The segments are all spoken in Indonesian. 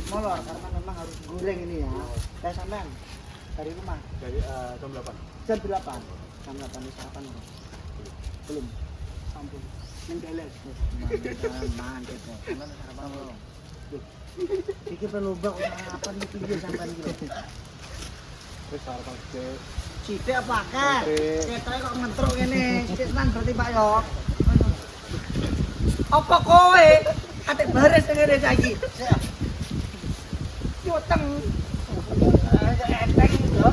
molor karena memang harus goreng ini ya. Saya sampean dari rumah Dari jam 8. jam 8. Jam 8 ini sarapan belum? Belum. Sampun. Ning dalan. Mantep kok. Sampean sarapan belum? Iki perlu bak apa nih pinggir sampean iki. Wis sarapan sithik. Sithik apa kan? Ketoke kok ngentruk ngene. Sithik tenan berarti Pak yo. Apa kowe? Ate baris ngene saiki. Yoteng. Enteng lho.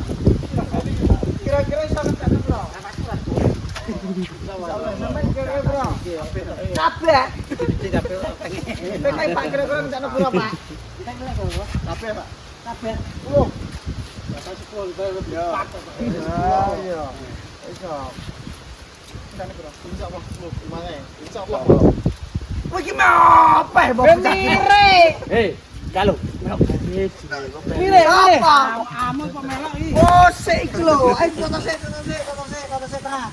Kira-kira iso ngetek bro. Sampeyan kira-kira bro. Kabeh. Kabeh Pak kira-kira ngetek bro Pak. Kabeh, Pak. Kabeh. Loh. Saya sepuluh kita ya. Iya. Iso. Kan bro. Insyaallah 10 gimana? Insyaallah. Kowe iki apa ya, Bos? Hei, kalau Mire, apa? Amun pemelok iki. Oh, sik lho. Ayo toto sik tengah.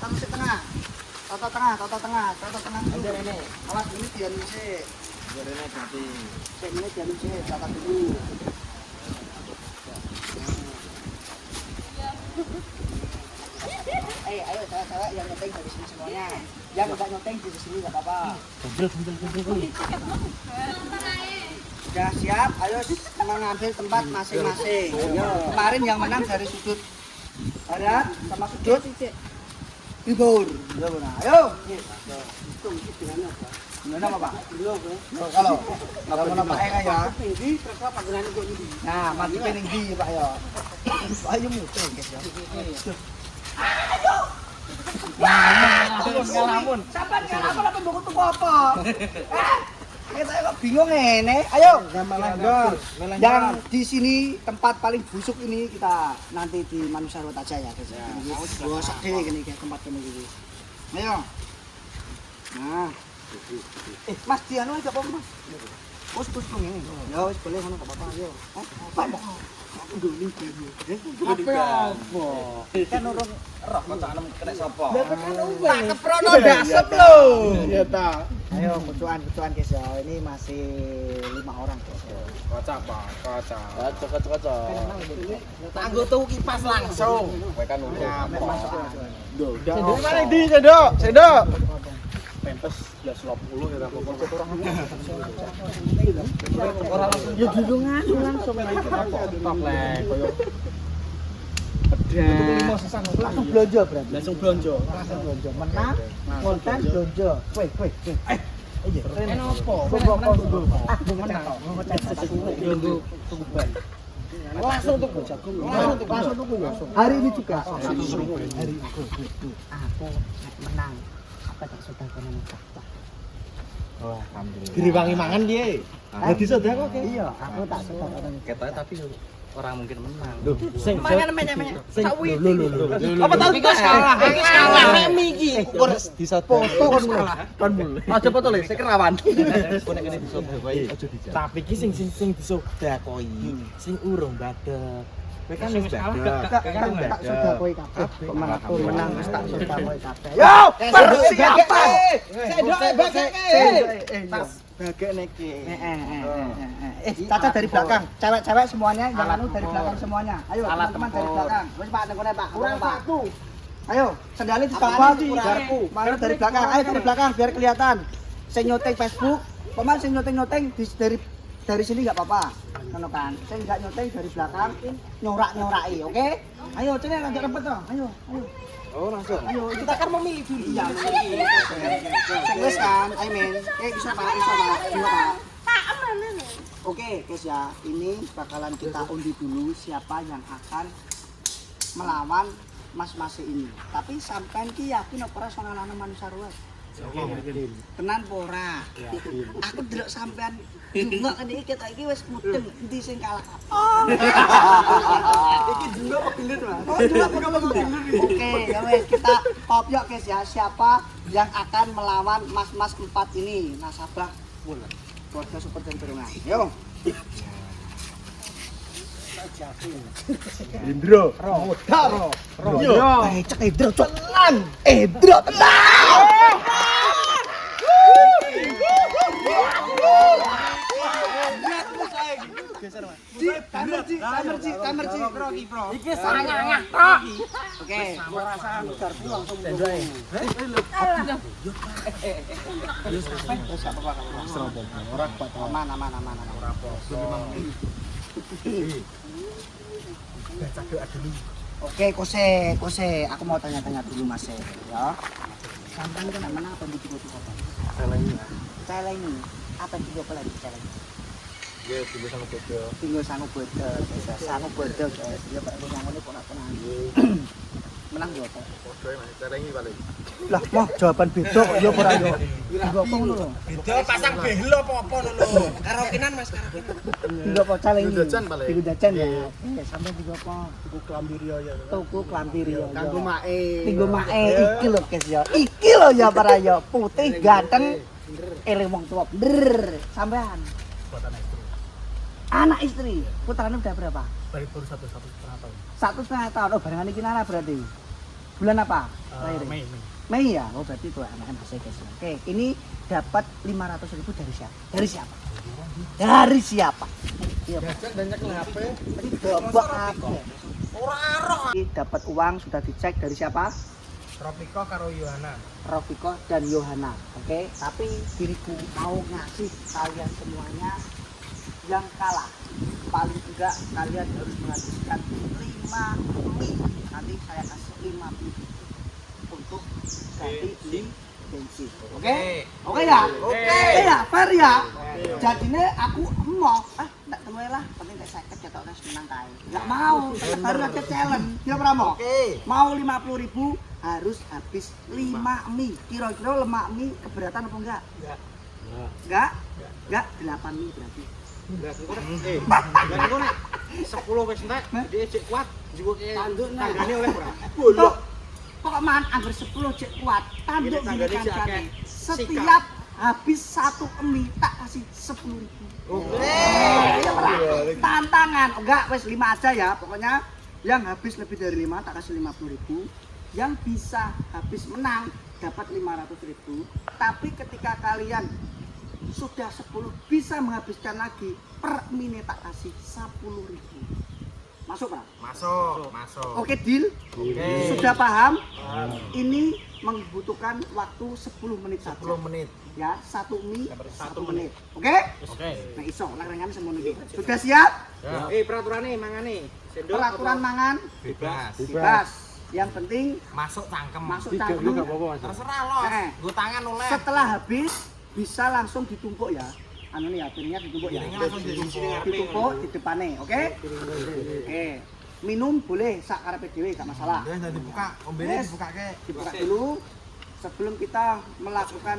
Toto tengah. Ayo rene. Awas ini dian sik. Jarene ganti. Sik ini dian sik, catat dulu. Ayo cewek yang nyoteng dari sini semuanya. Yang enggak nyoteng di sini enggak apa-apa. Sudah siap, ayo mengambil tempat masing-masing. Kemarin yang menang dari sudut barat sama sudut timur. Ayo. Hitung hitungannya apa? Gimana Pak? Kalau Pak Eka ya. Ini terserah panggilan kok ini. Nah, mati pening di Pak ya. Ayo muter guys ya. Ayo. Ngalamun. Sampai ngalamun apa mbok tuku apa? Saya kok bingung ini. Ayo. Yang di sini tempat paling busuk ini kita nanti di Manusia Ruwet aja ya guys. Ini bosok dhewe gini guys tempat kene iki. Ayo. Nah. Mas Diano enggak apa-apa Mas. Bos ngene. Ya wis boleh ngono enggak apa-apa ayo. Apa? Apa apa? Kan urung roh kocokane kena sapa? Tak keprono dasep lho. Iya ta. Ayo kucuan guys ya. Ini masih 5 orang guys. Kaca, Pak. Kaca. Kaca. Tanggo tuku kipas langsung. Kowe kan Ya, mek masuk. Sendok mana di sendok? Pempes 11.50 ya apa-apa. Ora langsung ya dilungan langsung Toplek koyo langsung blonjo berarti. langsung blonjo. Menang, konten blonjo. Kowe. Iya. Kenapa? Menang. Langsung tuku jagung. Langsung tuku ya. Hari ini juga. Hari aku menang. Apa tak sudah kono tak. Oh, alhamdulillah. Diriwangi mangan piye? Dadi sedekah kok. Iya, aku tak sudah kono. Ketoke tapi orang mungkin menang. Loh, sing Sawi. apa tau kita kalah? Iki kalah iki. Disoto kon mulai. Aja foto le, sik rawan. Konek kene disoto wae aja dijak. Tapi iki sing disodakoi, sing urung badhe. Kowe kan wis badhe. Tak sudah kowe kabeh. Kok malah aku menang wis tak sudah kowe kabeh. Yo, persiapan. Sedoke bageke. Bagek niki. Caca dari belakang. Cewek-cewek semuanya, yang anu dari belakang semuanya. Ayo, teman-teman dari belakang. Wis Pak, nengone Pak. Kurang satu. Ayo, sendalnya ditambah garpu. Mana dari belakang? Ayo dari belakang biar kelihatan. Sing nyoteng Facebook, paman sing nyoteng dari sini enggak apa-apa. Ngono kan. Sing enggak nyoteng dari belakang nyorak-nyoraki, oke? Ayo, cene lanjut rempet toh. Ayo. Oh, langsung. Ayo, kita kan memilih dulu. Iya, memilih. Sing wis kan, I mean. Bisa Pak. Iya, Pak. Oke, guys ya. Ini bakalan kita undi dulu siapa yang akan melawan mas-mas ini. Tapi sampean ki yakin apa ora sonalane Manusia Ruwet? Tenan apa ora? Aku delok sampean ndungok ngene iki ketok iki wis mudeng endi sing kalah. Oh. Iki dulu apa gelir, Mas? Oh, dulu apa gelir. Oke, ya wis kita top yuk guys ya. Siapa yang akan melawan mas-mas 4 ini? Nasabah keluarga Super Cenderungan. Yo. Indro. Yo. Cek Indro tenan. Indro tenan. geser, Mas. Timer, Iki sangat tok. Oke, gua rasa garpu langsung dulu. Aman. Oke, Kose, aku mau tanya-tanya dulu Mas ya. Sampai kan mana apa di buku apa? Celeng. Apa yang juga lagi celeng? Ya, tinggal sama bodo. Tinggal sangu bodo guys. Ya Pak ngomongnya kok nak tenang. Menang yo apa? Bodo Mas, celengi paling. Lah, mau jawaban beda kok yo ora yo. Juga apa ngono lho. Beda pasang behlo apa lho. Karaokean Mas, karaokean. Juga apa celeng? Tinggal jajan paling. Tinggal jajan ya. Sampai juga apa? Tuku klambi Rio ya. Tuku klambi Rio. Kanggo mae. Tinggo mae iki lho guys ya. Iki lho ya para yo, putih ganteng. Eling wong tua. Bener. Sampean. Buat anak istri. Anak istri. Putrane udah berapa? Baru satu setengah tahun. 1,5 tahun. Oh, barengan iki nana berarti. Bulan apa? Lahir. Mei. Mei ya. Oh, berarti itu anak masih guys. Oke, ini dapat 500.000 dari siapa? Dari siapa? Iya, Pak. Jajan dan nyekel HP. Ini dobok aku. Ini dapat uang sudah dicek dari siapa? Tropiko karo Yohana. Rofiko dan Yohana. Oke, tapi diriku mau ngasih kalian semuanya yang kalah. Paling enggak kalian harus menghabiskan 5 mie. Nanti saya kasih 5 untuk ganti beli bensin. Oke? Oke ya? Oke ya, fair ya? Jadinya aku mau enggak temuin lah, penting kayak saya ketok tes menang kae. Enggak mau, harus ada challenge. Ya Pramo? Mau 50.000 harus habis 5 mie. Kira-kira lemak mie keberatan apa enggak? Enggak, 8 mie berarti. Lah engko nek 10 wis entek, dia cek kuat, juke tanggane oleh ora. Bolok. Kok man anggar 10 cek kuat, tanduk Tanggane gini cek akeh. kancane. Setiap habis 1 mie tak kasih 10.000. Iya, Pak. Tantangan. Enggak, wes 5 aja ya. Pokoknya yang habis lebih dari 5 tak kasih 50.000. Yang bisa habis menang dapat 500.000. Tapi ketika kalian sudah 10 bisa menghabiskan lagi per mie tak kasih 10.000. Masuk, Pak? Masuk. Oke, deal? Oke. Sudah paham? Ini membutuhkan waktu 10 menit saja. 10 menit. Ya, 1 mie 1 1 menit. Oke? Oke. Nah iso larangan semono iki. Sudah siap? Peraturannya mangane. Sendok Peraturan mangan bebas. Yang penting Masuk cangkem. masuk cangkem. Terserah lo. Gue tangan oleh. Setelah habis bisa langsung ditumpuk ya. Anu nih ya, piringnya ditumpuk ya. Piringnya langsung di sini ngarepe. Ditumpuk di depannya, oke? Oke. Minum boleh sak karepe dhewe gak masalah. Wis dibuka, ombene Yes. dibukake. Dibuka dulu. Sebelum kita melakukan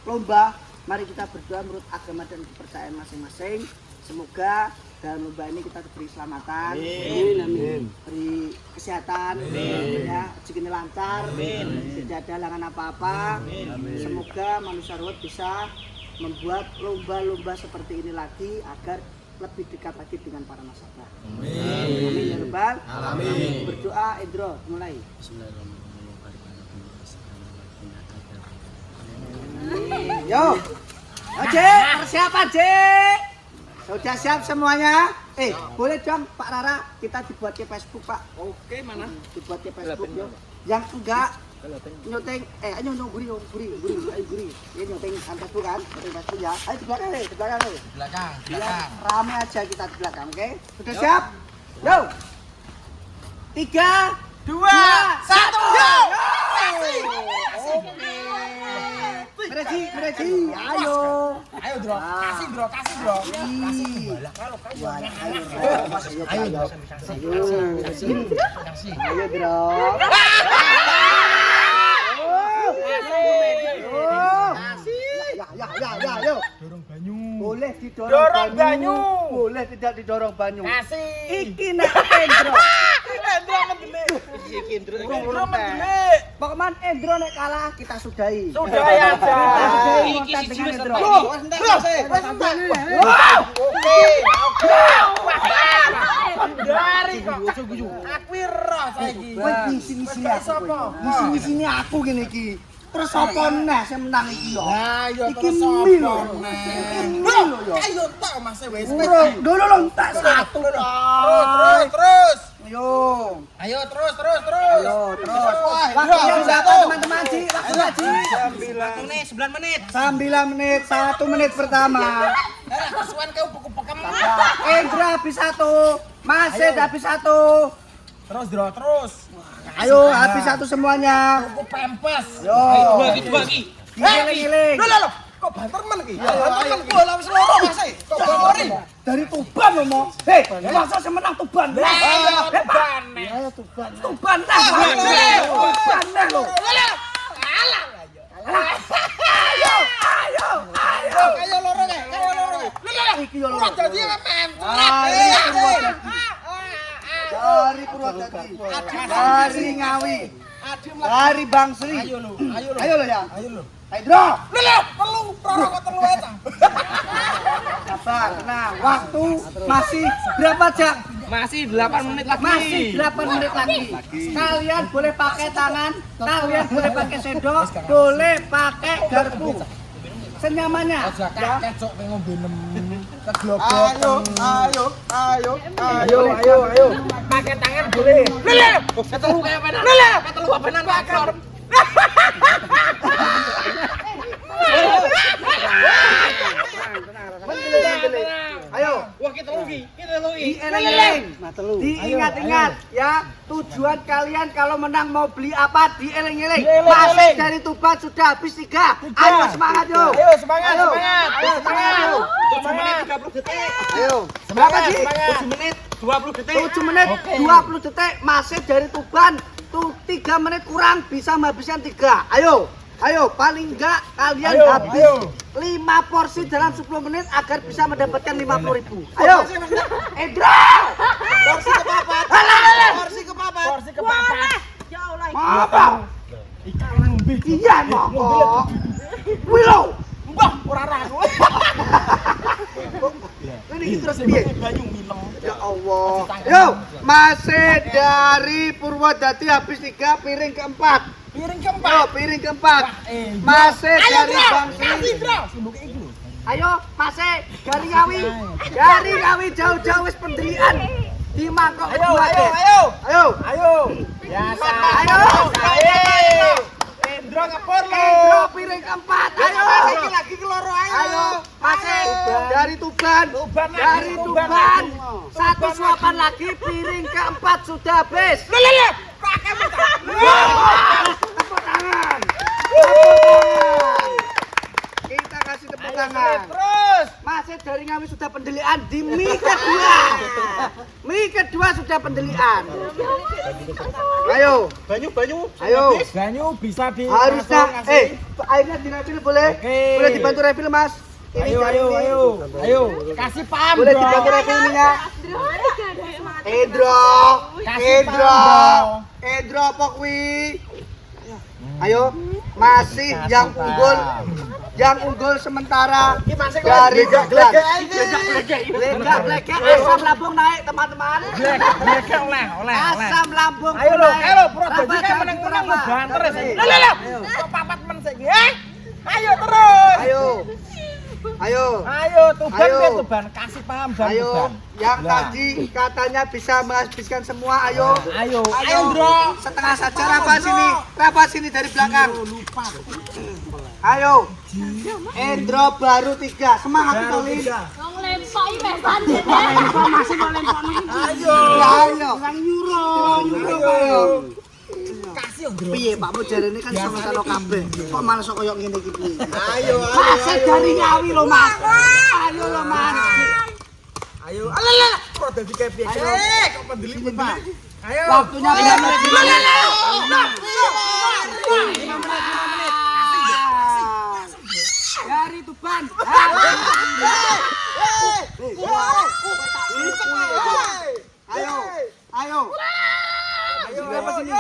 lomba, mari kita berdoa menurut agama dan kepercayaan masing-masing. Semoga dalam lomba ini kita diberi keselamatan, beri kesehatan, ya, rezekinya lancar, tidak ada halangan apa-apa. Semoga manusia ruwet bisa membuat lomba-lomba seperti ini lagi agar lebih dekat lagi dengan para nasabah. Amin ya Rabbal alamin. Berdoa, Indro, mulai. Yo, oke, persiapan Cek. Sudah siap semuanya? Boleh dong Pak Rara, kita dibuat ke Facebook Pak. Oke, mana? Dibuat ke Facebook yo. Yang enggak nyoteng, ayo guri. Ini nyoteng Facebook kan? Nyoteng Facebook ya. Ayo di belakang nih, di belakang nih. Belakang. Biar rame aja kita di belakang, oke? Sudah siap? Yo. 3, 2, 1, go! Oke. Gereji, ayo. Ayo, Bro. Kasih, Bro. Ayo, Bro. Ya. Dorong banyu. Boleh didorong banyu. Boleh tidak didorong banyu. Kasih. Iki nek Endro. Endro mendelik. Endro mendelik. Pokoknya Endro nek kalah kita sudahi. Sudahi aja. Iki siji wis Endro. Dari kok. Aku roh saiki. Wis ngisi aku. Ngisi aku ngene iki. Terus sapa neh sing menang iki yo? Lah yo Iki terus mie lho. sapa neh? Iki mie lho yo. Ayo entek Mas wis. Urung, lho entek satu. Terus. Ayo. Ayo terus. Ayo, terus. Waktunya berapa teman-teman, Ji? Waktunya, Ji? Waktunya 9 menit. 9 menit, 1 menit pertama. Kesuwen kau buku pekem. Indra habis 1, Masid habis 1. Terus, Dro, terus. Ayo, habis 1 semuanya. Buku pempes. Yo. Bagi. Giling-giling. Loh. Kok banterman iki? Ayo. Bola wis loro, Mas. Kok banterin? Dari Tuban lo mau. Hei, masa semenang Tuban? Ayo Tuban. Ayo Tuban. Tuban dah. Tuban dah lo. Ayo loro kae. Iki yo lo. Jadi men. Dari Purwodadi. Dari Ngawi. Dari Bang Sri. Ayo lo. Ayo lo ya. Ayo lo. Ayo, Telu eta. sabar, tenang. Waktu masih berapa jam? Masih 8 menit lagi. Masih 8 menit lagi. Kalian boleh pakai tangan, kalian boleh pakai sendok, boleh pakai garpu. Senyamannya. Ya. Kecok pengen ngombe nem. Keglobok. Ayo. Pakai tangan boleh. Ketelu kayak penan. Ketelu penan pakor. Ayo. Wah kita rugi. Diingat-ingat ya, tujuan kalian kalau menang mau beli apa dieling-eling. Masih dari Tuban sudah habis 3. Ayo semangat yo. Ayo semangat. Ayo. Semangat. 7 menit 30 detik. Ayo. Berapa sih? 7 menit 20 detik. 7 menit 20 detik. Masih dari Tuban tuh 3 menit kurang bisa menghabiskan 3. Ayo, paling enggak kalian habis 5 porsi dalam 10 menit agar bisa mendapatkan 50.000. Ayo. Indra. Porsi kepapat. Ya Allah. Apa? Iya, monggo. Wilo. Mbah, ora ragu. Ini terus piye? Ya Allah. Yo, masih dari Purwodadi habis 3 piring keempat. Piring Yo, keempat. piring keempat. Masih dari Bang Sri. Simbuke iki lho. Ayo, masih dari Ngawi. Dari Ngawi jauh-jauh wis pendelian. Di mangkok kedua deh. Ayo. Biasa. Ayo. Endro ngepor lo. Indro piring keempat. Ayo. Iki lagi keloro Ayo, masih dari Tuban. Dari Tuban. Tuban. 1 suapan lagi piring keempat sudah habis. Pakai mata. Tepuk tangan. Kita kasih tepuk tangan. Terus. Masih dari Ngawi sudah pendelian di mie kedua. Mie kedua sudah pendelian. Ayo. Banyu. Ayo. Banyu bisa di Harusnya airnya direfill boleh? Oke. Boleh dibantu refill, Mas? Ini dari mie. Ayo. Kasih paham. Boleh Bro. dibantu refill minyak? Indro. Kasih paham, Indro pokwi. Ayo. Masih yang unggul. Yang unggul sementara dari Jogja. Lega asam lambung naik, teman-teman. Mereka oleh. Asam lambung Ayo lo, naik. ayo bro, jadi Rafa, kan jangan menang-menang Rafa. lo banter ya. Ayo. Kok papat men saiki, Ayo terus. Ayo, Tuban Ayo. ya Tuban, kasih paham Ban ayo. Tuban. Yang Lah. tadi katanya bisa menghabiskan semua, ayo. Ayo, bro. Setengah saja Rafa sini dari belakang. Lupa. Ayo. Endro baru 3. Semangat Tolin. Wong lempok iki meh bandit. Masih mau lempok Ayo. Ayo. Yang euro ayo. Kasih bro. Piye Pak Mujar ini kan sama-sama kabeh. Kok malah sok koyo ngene iki piye? Ayo. Masih dari Ngawi lo, Mas. Ayo lo, Mas. Ayo. Alah. Kok dadi kayak piye? Kok pendeli Pak. Ayo. Waktunya 5 menit. Dari Tuban. Ayo. Berapa sini?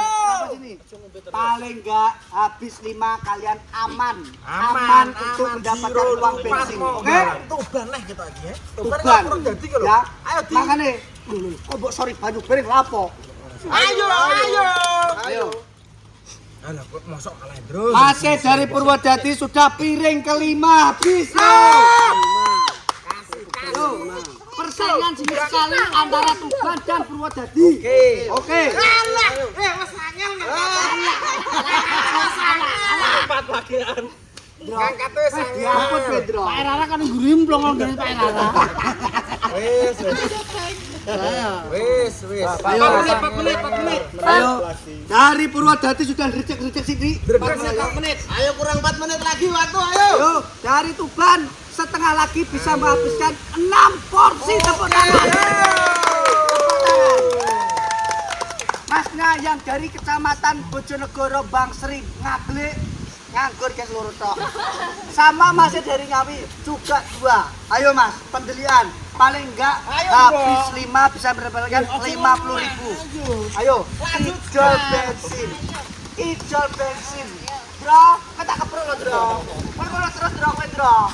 Paling enggak habis 5 kalian aman untuk mendapatkan uang bensin. Oke? Tuban lah kita iki ya. Tuban. Dadi lho. Ya. Ayo di. Makane kok mbok sorry banyu bering lapo? Ayo. Ayo. Alah kok mosok kalah terus. Masih dari Purwodadi sudah piring kelima habis. Persaingan sengit sekali antara Tuban dan Purwodadi. Oke. Alah, wes angel Empat bagian. ngangkat wes angel. Diampun Pedro. Pak Rara kan ngrimplong dari Pak Rara. Wes. Ayo, 4 menit. Ayo. Dari Purwodadi sudah rejek sini. 4 menit. Ayo kurang 4 menit lagi waktu ayo. Ayo, dari Tuban setengah lagi bisa menghabiskan 6 porsi tepuk tangan. Tepuk tangan. Masnya yang dari Kecamatan Bojonegoro Bangsri Ngaglik nganggur guys loro tok. Sama masih dari Ngawi juga 2. Ayo Mas, pendelian paling enggak habis 5 bisa mendapatkan 50.000. Ayo, ijol bensin. Bro, kita keprok lo, Bro. Kowe ngono terus, Bro, kowe, Bro.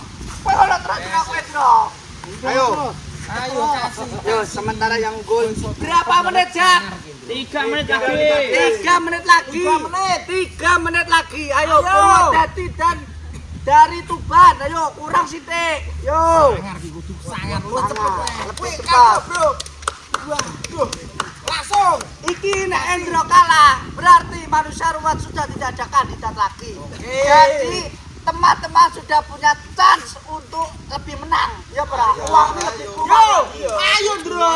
Ayo. Ayo kasih. Yo, sementara yang gol berapa menit, Jak? 3 menit lagi. 3 menit lagi. 3 menit lagi. Ayo, Purwodadi dan dari Tuban. Ayo, kurang sithik. Yo. Sangat lu cepet. Lebih cepat. Bro. Waduh. Langsung. Iki nek Endro kalah, berarti manusia ruwet sudah tidak ada kandidat lagi. Jadi teman-teman sudah punya chance untuk lebih menang. Ya, Bro. Uangnya lebih kurang. Ayo, Bro.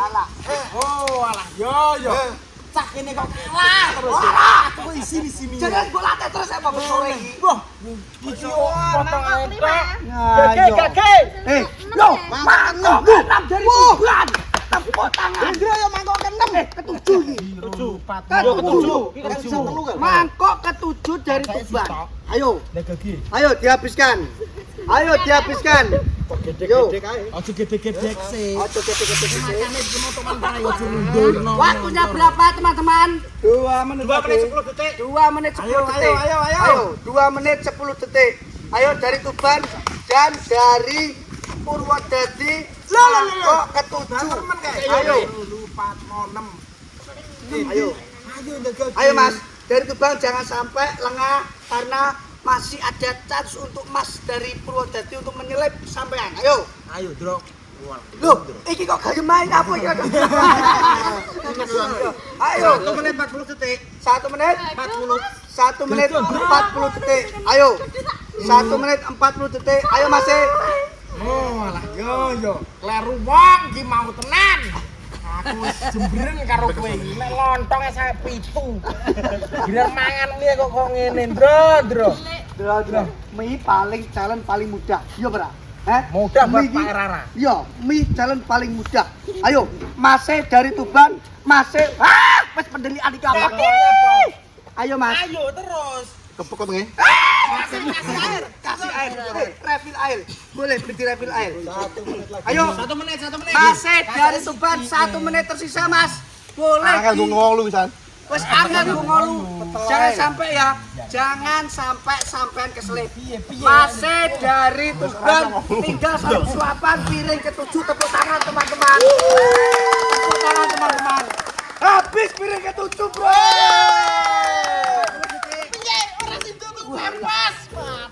Alah. Oh, alah. Yo. Cak ini kok kalah terus. Aku kok isi di sini. Jangan gue latih terus apa sore ini. Wah, iki potong entek. Gage. Yo, mangkok 6 dari Tuban. Tepuk tangan. Indra yo mangkok ke-6. Ke-7 iki. 7. Mangkok ke-7 dari Tuban. Ayo. Nek gage. Ayo dihabiskan. Yo. Ojo gede-gede sih. Ojo ketik-ketik sih. Mundur. Waktunya berapa teman-teman? 2 menit 10 detik. 2 menit 10 detik. Ayo. 2 menit 10 detik. Ayo dari Tuban dan dari Purwodadi. Kok ke-7. Ayo. 4 mau 6. Ayo. Ayo Mas, dari Tuban jangan sampai lengah karena masih ada chance untuk Mas dari Purwodadi untuk menyelip sampean. Ayo. Ayo, Bro. Loh, iki kok gak main apa ya? Ayo. 1 menit 40 detik. 1 menit 40. 1 menit 40 detik. Ayo. 1 menit 40 detik. Ayo masih. Oh, alah yo. Kleru wong iki mau tenan. Aku wis jembreng karo kowe iki. Nek lontonge saya 7. Biar mangan mie kok ngene, Bro. Dro. Mie paling jalan paling mudah. Iya, Bro. Mudah buat Mie iki- Pak Rara. Iya, mie jalan paling mudah. Ayo, masih dari Tuban, masih. Wes pendelian iki apa? Ayo, Mas. Ayo terus. Kepuk kepuk Kasih air. Refill air. Boleh berhenti refill air. 1 menit lagi. Ayo. 1 menit. Masih dari Tuban 1 menit tersisa, Mas. Boleh. ngolu pisan. Wes angel gua ngolu. Jangan sampai ya. Jangan sampai sampean keselip. Masih dari Tuban tinggal 1 suapan piring ke-7. Tepuk tangan teman-teman. Tepuk tangan teman-teman. Habis piring ke-7, Bro.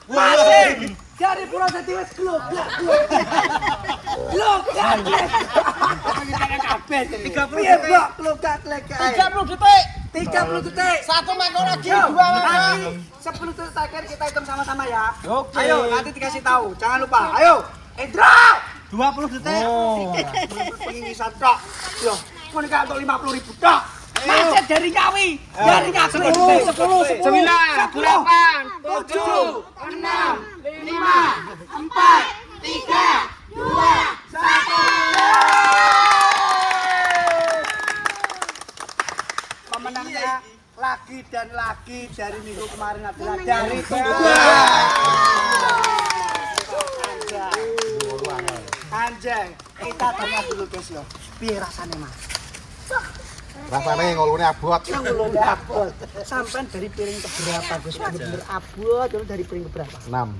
Masih dari Purwodadi wes glogak. 30 detik. 1 mangkok lagi, Yo, 2 mangkok. nanti 10 detik terakhir kita hitung sama-sama ya. Oke. Ayo, nanti dikasih tahu. Jangan lupa. Ayo, Indra. 20 detik. Oh, pengingisan tok. Yo, mau nikah untuk 50.000 tok. Macet dari Ngawi. Dari Ngawi. 10, 9, 8, 7, 6, 5, 4, 3, 2, 1. Pemenangnya lagi dan lagi dari minggu kemarin adalah dari Anjay, kita tanya dulu guys yo. Piye rasane, Mas? Rasane ngolune abot. Ngulune abot. Sampai dari piring keberapa, Gus? Bener-bener abot, terus dari piring keberapa? 6.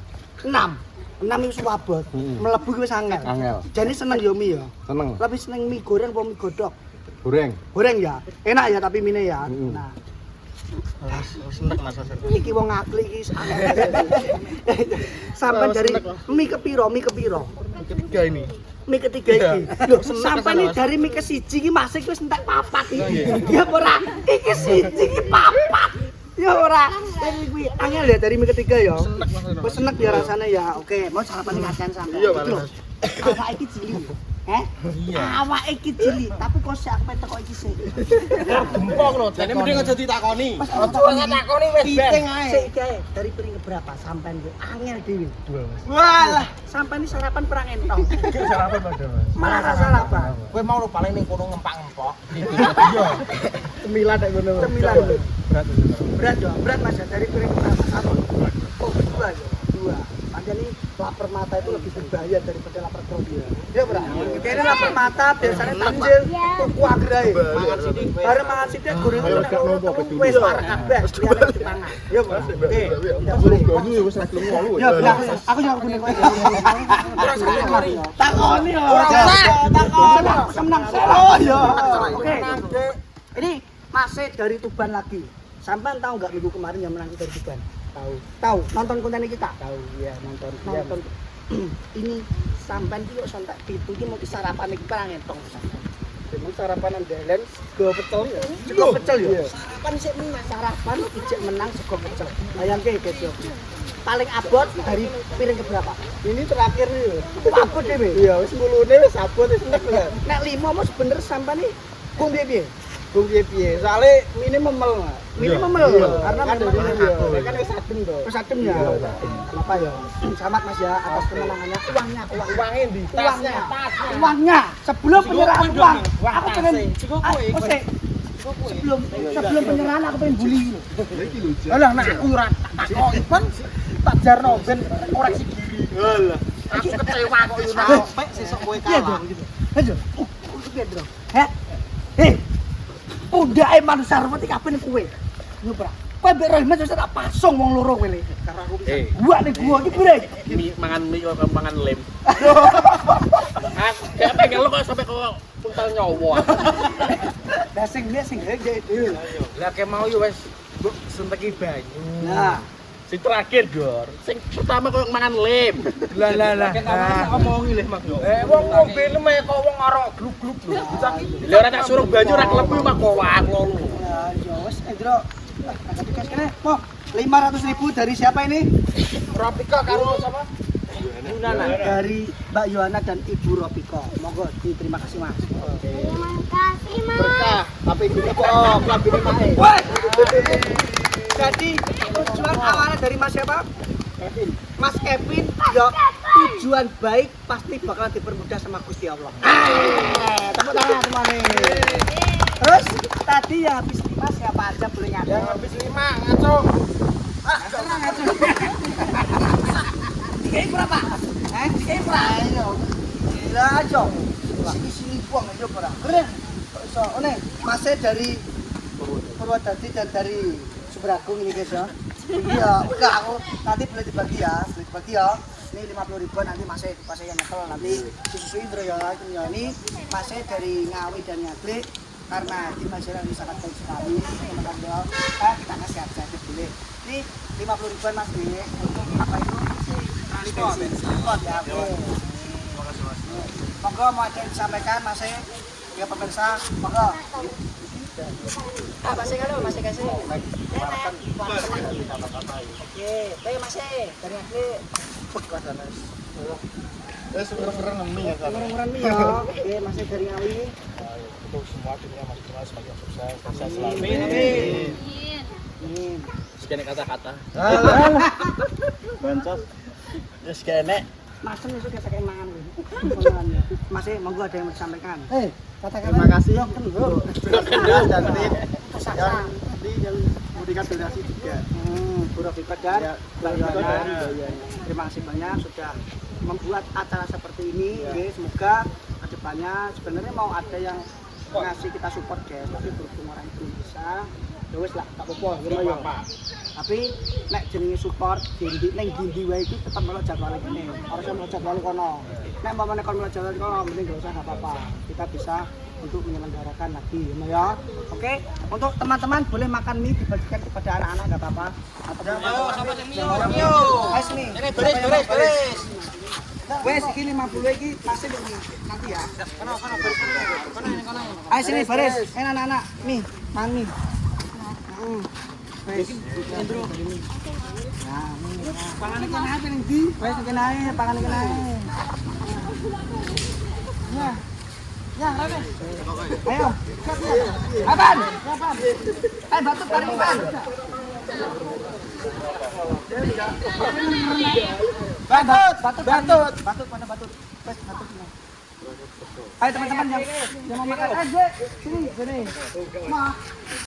6 itu abot. Mlebu wis angel. Angel. Jane seneng yo mie yo. Seneng. Lebih seneng mie goreng apa mie godhog? Goreng ya. Enak ya tapi mine ya. Nah, Seneng Mas Hasan. iki wong ngakli iki sampai dari mie kepiro? Ketiga ini. Mie ketiga iki. Lho, sampai ini dari mie ke siji iki Mas iki wis entek papat iki. Ya ora, iki siji iki papat. Ya ora. Dari kuwi angel ya dari mie ketiga ya. Wis enek ya rasane ya. Oke, mau sarapan kacan sampe. Iya, Mas. Awak iki cilik. Awak iki cilik, tapi kok sik aku teko iki sik. Gempong lho. Jadi mending aja ditakoni. Pas takoni wis ben. piting ae. Sik kae, dari piring keberapa sampean ku angel dhewe. Walah, sampean iki sarapan perang entong. Sarapan padha Mas. Malah sarapan. Kowe mau lu paling ning kono ngempak-ngempok. Iya. Cemilan nek ngono. Cemilan. Berat. Berat ya, berat Mas ya dari piring keberapa satu. Oh, dua ya, dua. Makanya lapar mata itu lebih berbahaya daripada lapar perut. Iya, Bro. Kayaknya lapar mata biasanya takjil tuku agrae. Mangan sithik. Bareng mangan sithik gorengan wis parah kabeh liyane dipangan. Iya, Bro. Oke. Ya boleh. Ya, aku juga kuning kowe. Takoni yo. Takoni. Seneng selo yo. Oke. Ini masih dari Tuban lagi. Sampai tahu nggak minggu kemarin yang menang dari Tuban? Tahu. Nonton konten kita? Tahu, ya nonton. Ini sampean iki kok sontak pitu iki mau sarapan iki perang entong. Memang sarapan andelen sego pecel ya. Sego pecel ya. Sarapan sik menang, sarapan ijek menang sego pecel. Bayangke guys yo. Paling abot dari piring keberapa? Ini terakhir nih. Abot dhewe. Iya, wis 10-ne wis abot wis enek lho. Nek 5 mau bener sampean iki kung piye? Kung piye? Soale minimum karena kan wis adem to. Wis adem ya. Apa ya? Selamat Mas ya atas kemenangannya. Uangnya ndi? Uangnya. Sebelum penyerahan uang. Aku pengen sebelum penyerahan aku pengen bully lho. Alah nek aku ora takoki kan tak jarno ben koreksi diri. Alah. Aku kecewa kok yo sampai sesuk kowe kalah. Ayo. Piye, Bro? Pundake manusia ruwet iki kabeh ning kowe. Yo, Bro. Kowe mbek Rahmat wis tak pasung wong loro kowe le. Karo aku bisa. Buak ning gua iki, Bre. Mangan mie kok mangan lem. Gak pengen lu kok sampai kok puntal nyawa. Lah sing gede dhewe. Lah ke mau yo wis mbok senteki banyu. Nah, Sing terakhir, Dor. Sing pertama kok mangan lem. Lah. Omongi leh, Mas. Wong ngombe leme kok wong ora gluk-gluk lho. Lah ora tak suruh banyu ora klebu mak kowak lho. ya wis Endro. Angkat kas kene. Mo, 500.000 dari siapa ini? Rapika karo sapa? Yunana. Dari Mbak Yohana dan Ibu Ropiko. Monggo terima kasih Mas. Terima kasih, Mas. Berkah, tapi gini kok lambene mae. Woi. Jadi tujuan awalnya dari Mas siapa? Kevin. Mas Kevin, ya tujuan baik pasti bakalan dipermudah sama Gusti Allah. Tepuk tangan semuanya. Terus tadi yang habis 5 siapa aja boleh ngaco? Yang habis 5 ngaco. Tenang ngaco. Dikai berapa? Dikai berapa? Gila aja. Sini buang aja berapa? Keren. Kok iso? One, masih dari Purwodadi dan dari Sumber ini guys ya. Iya, enggak aku nanti boleh dibagi ya. Ini 50.000 nanti masih yang nyekel nanti disusuin Indro ya. Ini masih dari Ngawi dan Nyaglik karena di masyarakat ini sangat baik sekali. Kita kasih aja boleh. Ini 50.000 Mas nih untuk apa itu? Transport ya. Makasih Mas. Monggo mau ada yang disampaikan Mas ya pemirsa, monggo. Masih kasih. Oke, tapi masih dari aku pekadanas. Sekarang mie ya kan. Orang-orang nih ya. Oke, masih dari Ngawi. Untuk semua timnya Mas Dimas sebagai sukses. Sukses selalu. Amin. Sekian kata-kata. Bancos. Wis kene. Masem itu kita kayak mangan. Masih monggo ada yang mau disampaikan. Katakan. Terima kasih ya. Dan yang memberikan donasi juga. Pura Vika dan Mbak Yohana. Terima kasih banyak sudah membuat acara seperti ini. Oke, semoga kedepannya sebenarnya mau ada yang ngasih kita support guys, tapi berhubung orang itu bisa. Ya wis lah, tak apa-apa, ya. Tapi nek jenenge support ning ndi wae iki tetep melok jadwal kene. Ora usah melok jadwal kono. Nek mamane kon melok jadwal kono mending gak usah apa-apa. Kita bisa untuk menyelenggarakan lagi ya. Oke, untuk teman-teman boleh makan mie dibagikan kepada anak-anak nggak apa-apa. Ayo sama Mio. Ayo nih. Ini beres. Wes iki 50 iki masih nanti ya. Kono ayo sini beres. Anak-anak nih, makan mie. Wes. Nah, nih. Pangan ikan apa ning ndi? Wes ikan ae, pangan ikan ae. Ya. Ya, Rabe. Ayo. Apaan? Ayo batu tarik ikan. Batut. Wes batut. Ayo teman-teman yang mau makan. Sini. Ma.